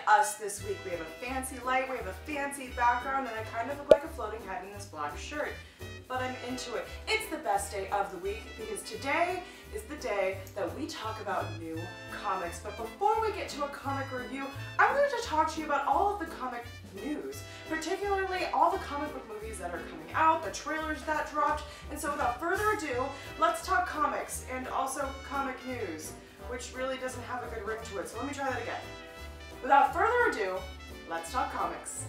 us this week. We have a fancy light, we have a fancy background, and I kind of look like a floating head in this black shirt. But I'm into it. It's the best day of the week because today is the day that we talk about new comics. But before we get to a comic review, I'm going to talk to you about all of the comic news, particularly all the comic book movies that are coming out, the trailers that dropped. And so without further ado, let's talk comics and also comic news, which really doesn't have a good ring to it. So let me try that again. Without further ado, let's talk comics.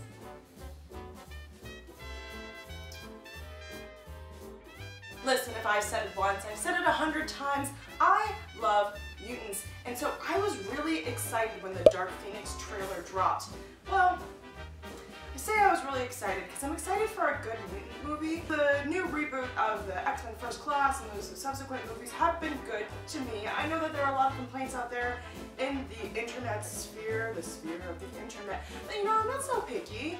Listen, if I've said it once, I've said it 100 times, I love mutants. And so I was really excited when the Dark Phoenix trailer dropped. Well, I say I was really excited because I'm excited for a good mutant movie. The new reboot of the X-Men First Class and those subsequent movies have been good to me. I know that there are a lot of complaints out there in the internet sphere, the sphere of the internet, but you know, I'm not so picky.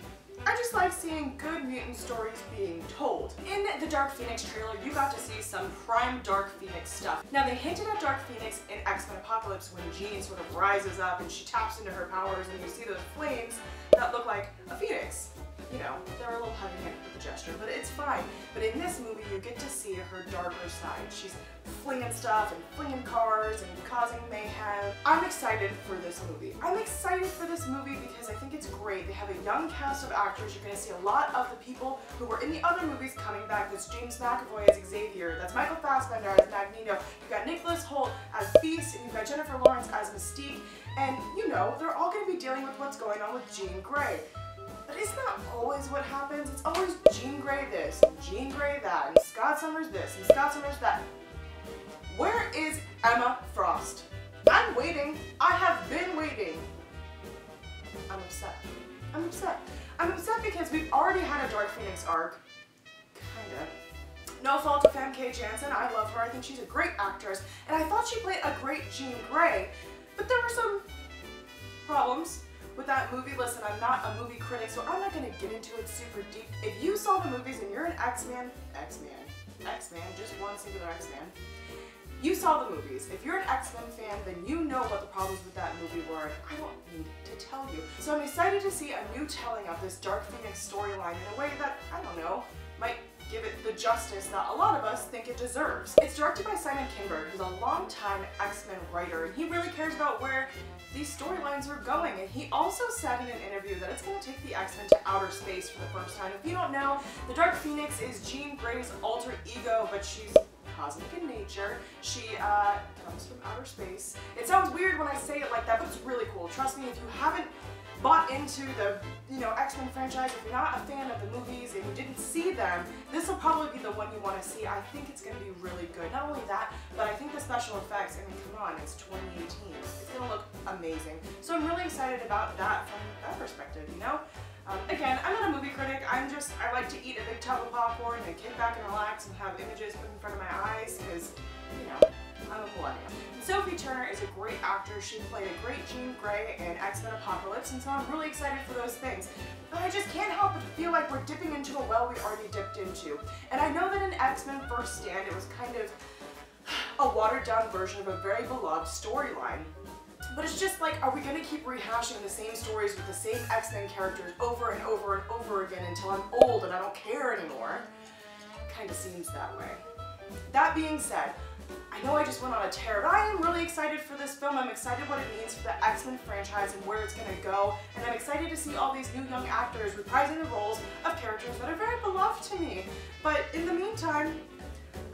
I just like seeing good mutant stories being told. In the Dark Phoenix trailer, you got to see some prime Dark Phoenix stuff. Now, they hinted at Dark Phoenix in X-Men Apocalypse when Jean sort of rises up and she taps into her powers and you see those flames that look like a phoenix. You know, they're a little heavy-handed with the gesture, but it's fine. But in this movie, you get to see her darker side. She's flinging stuff and flinging cars and causing mayhem. I'm excited for this movie. I'm excited for this movie because I think it's great. They have a young cast of actors. You're going to see a lot of the people who were in the other movies coming back. That's James McAvoy as Xavier. That's Michael Fassbender as Magneto. You've got Nicholas Hoult as Beast, and you've got Jennifer Lawrence as Mystique. And, you know, they're all going to be dealing with what's going on with Jean Grey. But it's not always what happens. It's always Jean Grey this, and Jean Grey that, and Scott Summers this, and Scott Summers that. Where is Emma Frost? I'm waiting. I have been waiting. I'm upset. I'm upset. I'm upset because we've already had a Dark Phoenix arc. Kinda. No fault to Famke Janssen. I love her. I think she's a great actress. And I thought she played a great Jean Grey. But there were some problems with that movie. Listen, I'm not a movie critic, so I'm not going to get into it super deep. If you saw the movies and you're an X-Man, just one singular X-Man, you saw the movies. If you're an X-Men fan, then you know what the problems with that movie were, and I don't need to tell you. So I'm excited to see a new telling of this Dark Phoenix storyline in a way that, I don't know, might give it the justice that a lot of us think it deserves. It's directed by Simon Kinberg, who's a longtime X-Men writer, and he really cares about where these storylines are going. And he also said in an interview that it's going to take the X-Men to outer space for the first time. If you don't know, the Dark Phoenix is Jean Grey's alter ego, but she's cosmic in nature. She comes from outer space. It sounds weird when I say it like that, but it's really cool. Trust me, if you haven't bought into the, X-Men franchise, if you're not a fan of the movies and you didn't see them, this will probably be the one you want to see. I think it's going to be really good. Not only that, but I think the special effects, I mean, come on, it's 2018. It's going to look amazing. So I'm really excited about that from that perspective, you know? Again, I'm not a movie critic. I like to eat a big tub of popcorn and kick back and relax and have images put in front of my eyes because, I'm a millennial. Sophie Turner is a great actor. She played a great Jean Grey in X-Men Apocalypse, and so I'm really excited for those things. But I just can't help but feel like we're dipping into a well we already dipped into. And I know that in X-Men First Stand, it was kind of a watered-down version of a very beloved storyline. But it's just like, are we going to keep rehashing the same stories with the same X-Men characters over and over and over again until I'm old and I don't care anymore? Kind of seems that way. That being said, I know I just went on a tear, but I am really excited for this film. I'm excited what it means for the X-Men franchise and where it's going to go. And I'm excited to see all these new young actors reprising the roles of characters that are very beloved to me. But in the meantime,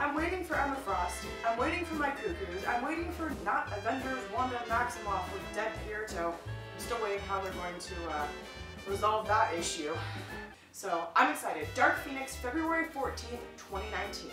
I'm waiting for Emma Frost. I'm waiting for my cuckoos. I'm waiting for not Avengers Wanda Maximoff with dead Pierto. I'm still waiting how they're going to resolve that issue. So I'm excited. Dark Phoenix, February 14th, 2019.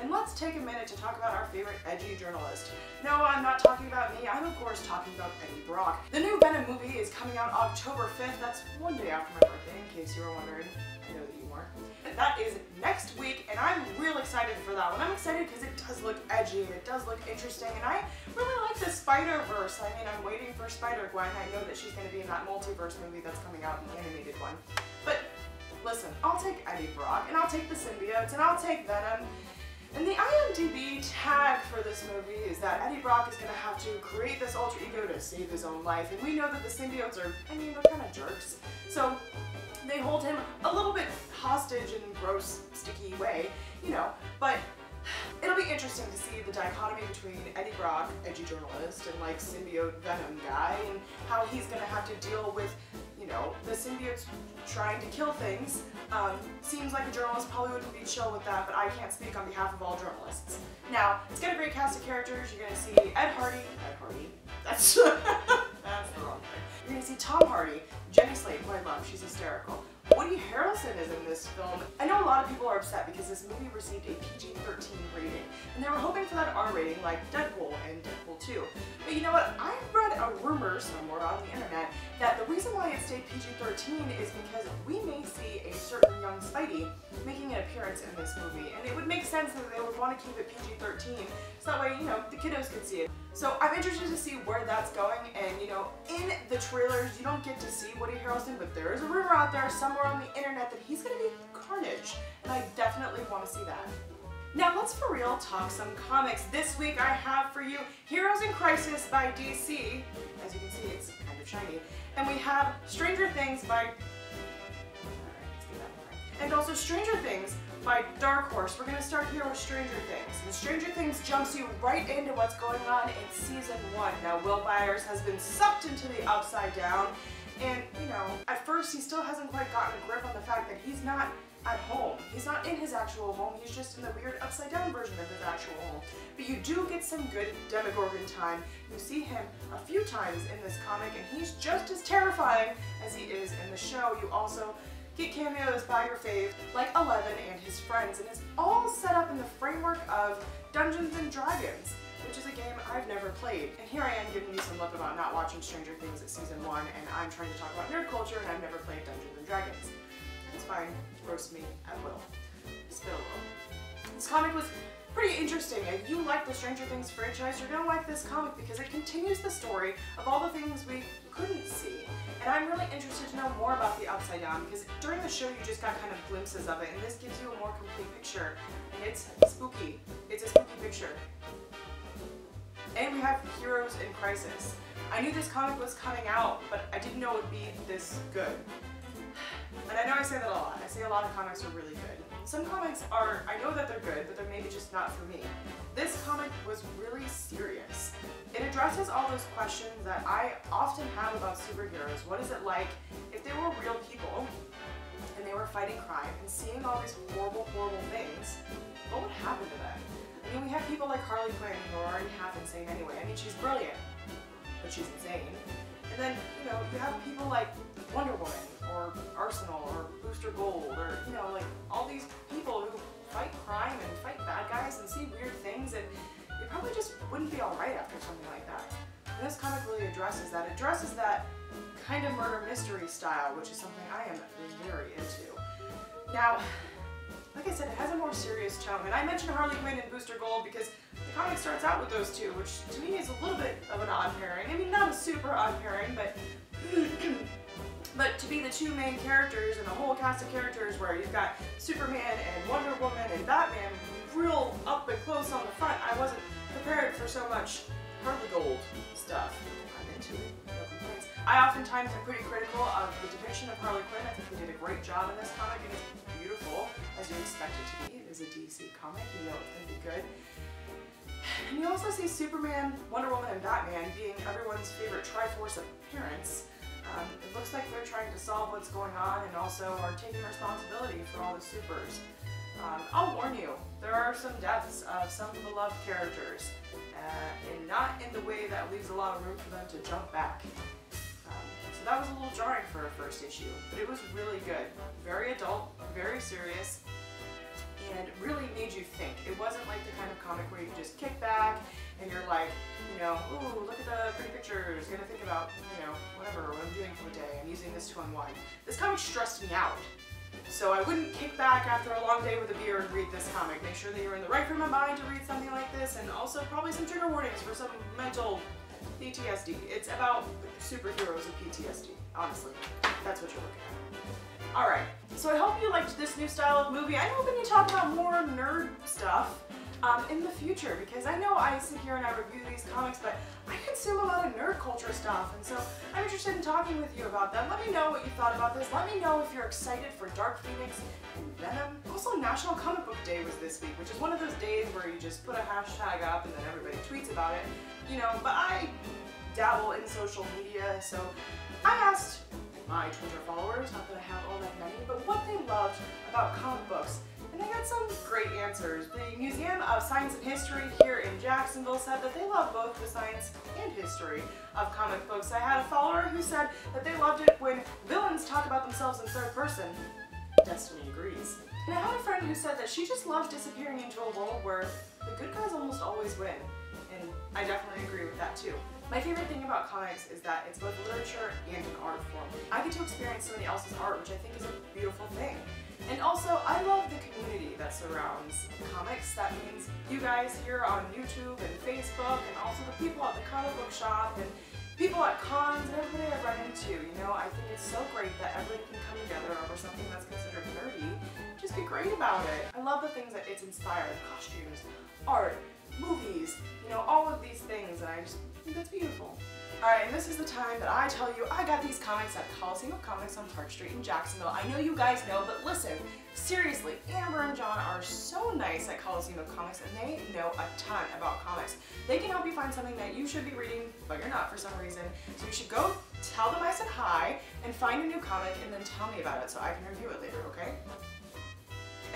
And let's take a minute to talk about our favorite edgy journalist. No, I'm not talking about me. I'm of course talking about Eddie Brock. The new Venom movie is coming out October 5th. That's one day after my birthday, in case you were wondering. I know that you weren't. And that is next week, and I'm real excited for that one. I'm excited because it does look edgy and it does look interesting, and I really like the Spider-Verse. I mean, I'm waiting for Spider-Gwen. I know that she's going to be in that multiverse movie that's coming out, the animated one. But listen, I'll take Eddie Brock, and I'll take the symbiotes, and I'll take Venom. And the IMDb tag for this movie is that Eddie Brock is going to have to create this alter ego to save his own life, and we know that the symbiotes are, I mean, they're kind of jerks. So they hold him a little bit hostage in a gross, sticky way, you know, but it'll be interesting to see the dichotomy between Eddie Brock, edgy journalist, and like symbiote Venom guy, and how he's going to have to deal with, you know, the symbiotes trying to kill things. Seems like a journalist probably wouldn't be chill with that, but I can't speak on behalf of all journalists. Now, it's got a great cast of characters. You're going to see Ed Hardy, that's, that's the wrong thing. You're going to see Tom Hardy, Jenny Slate, who I love, she's hysterical. Woody Harrelson is in this film. I know a lot of people are upset because this movie received a PG-13 rating, and they were hoping for that R rating like Deadpool and Deadpool 2. But you know what? I read a rumor somewhere on the internet that the reason why it stayed PG-13 is because we may see a certain young Spidey making an appearance in this movie, and it would make sense that they would want to keep it PG-13 so that way, you know, the kiddos could see it. So I'm interested to see where that's going, and you know, in the trailers you don't get to see Woody Harrelson, but there is a rumor out there somewhere on the internet that he's going to be Carnage, and I definitely want to see that. Now let's for real talk some comics. This week I have for you Heroes in Crisis by DC. As you can see, it's kind of shiny. And we have Stranger Things by... Alright, let's get that right. And also Stranger Things by Dark Horse. We're going to start here with Stranger Things. And Stranger Things jumps you right into what's going on in Season 1. Now Will Byers has been sucked into the Upside Down, and you know, at first he still hasn't quite gotten a grip on the fact that he's not at home. He's not in his actual home, he's just in the weird upside down version of his actual home. But you do get some good Demogorgon time. You see him a few times in this comic, and he's just as terrifying as he is in the show. You also get cameos by your fave, like Eleven and his friends, and it's all set up in the framework of Dungeons and Dragons, which is a game I've never played. And here I am giving you some lip about not watching Stranger Things at Season 1, and I'm trying to talk about nerd culture, and I've never played Dungeons and Dragons. It's fine, roast me at will. Spill a little. This comic was pretty interesting. If you like the Stranger Things franchise, you're gonna like this comic because it continues the story of all the things we couldn't see. And I'm really interested to know more about the Upside Down because during the show you just got kind of glimpses of it, and this gives you a more complete picture. And it's spooky. It's a spooky picture. And we have Heroes in Crisis. I knew this comic was coming out, but I didn't know it would be this good. And I know I say that a lot. I say a lot of comics are really good. Some comics are, I know that they're good, but they're maybe just not for me. This comic was really serious. It addresses all those questions that I often have about superheroes. What is it like if they were real people and they were fighting crime and seeing all these horrible, horrible things? What would happen to them? I mean, we have people like Harley Quinn who are already half insane anyway. I mean, she's brilliant, but she's insane. And then, you know, you have people like Wonder Woman, or Arsenal, or Booster Gold, or, you know, like all these people who fight crime and fight bad guys and see weird things, and you probably just wouldn't be alright after something like that. And this comic really addresses that. It addresses that kind of murder mystery style, which is something I am very into. Now, like I said, it has a more serious tone, and I mentioned Harley Quinn and Booster Gold because the comic starts out with those two, which to me is a little bit of an odd pairing. I mean, not a super odd pairing, but but to be the two main characters and a whole cast of characters where you've got Superman and Wonder Woman and Batman real up and close on the front, I wasn't prepared for so much Harley Gold stuff. I'm into it, no complaints. I oftentimes am pretty critical of the depiction of Harley Quinn. I think they did a great job in this comic, and it's beautiful, as you expect it to be. It is a DC comic, you know it's going to be good. And you also see Superman, Wonder Woman, and Batman being everyone's favorite Triforce appearance. It looks like they're trying to solve what's going on and also are taking responsibility for all the supers. I'll warn you, there are some deaths of some beloved characters, and not in the way that leaves a lot of room for them to jump back. So that was a little jarring for a first issue, but it was really good. Very adult, very serious, and really made you think. It wasn't like the kind of comic where you just kick back and you're like, you know, ooh, look at the pretty pictures, gonna think about, you know, whatever, what I'm doing for the day, I'm using this to unwind. This comic stressed me out. So I wouldn't kick back after a long day with a beer and read this comic. Make sure that you're in the right frame of mind to read something like this, and also probably some trigger warnings for some mental PTSD. It's about superheroes with PTSD, honestly. That's what you're looking at. Alright, so I hope you liked this new style of movie. I'm hoping to talk about more nerd stuff. in the future, because I know I sit here and I review these comics, but I consume a lot of nerd culture stuff, and so I'm interested in talking with you about them. Let me know what you thought about this. Let me know if you're excited for Dark Phoenix and Venom. Also, National Comic Book Day was this week, which is one of those days where you just put a hashtag up and then everybody tweets about it. You know, but I dabble in social media, so I asked my Twitter followers, not that I have all that many, but what they loved about comic books. And I got some great answers. The Museum of Science and History here in Jacksonville said that they love both the science and history of comic books. I had a follower who said that they loved it when villains talk about themselves in third person. Destiny agrees. And I had a friend who said that she just loves disappearing into a world where the good guys almost always win. And I definitely agree with that too. My favorite thing about comics is that it's both literature and an art form. I get to experience somebody else's art, which I think is a beautiful thing. And also, I love the community that surrounds comics. That means you guys here on YouTube and Facebook, and also the people at the comic book shop, and people at cons, and everybody I run into. You know, I think it's so great that everybody can come together over something that's considered nerdy. Just be great about it. I love the things that it's inspired. Costumes, art, movies, you know, all of these things, and I just think that's beautiful. Alright, and this is the time that I tell you I got these comics at Coliseum of Comics on Park Street in Jacksonville. I know you guys know, but listen, seriously, Amber and John are so nice at Coliseum of Comics, and they know a ton about comics. They can help you find something that you should be reading, but you're not for some reason. So you should go tell them I said hi, and find a new comic, and then tell me about it so I can review it later, okay?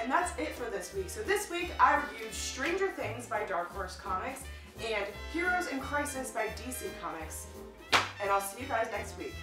And that's it for this week. So this week I reviewed Stranger Things by Dark Horse Comics and Heroes in Crisis by DC Comics. And I'll see you guys next week.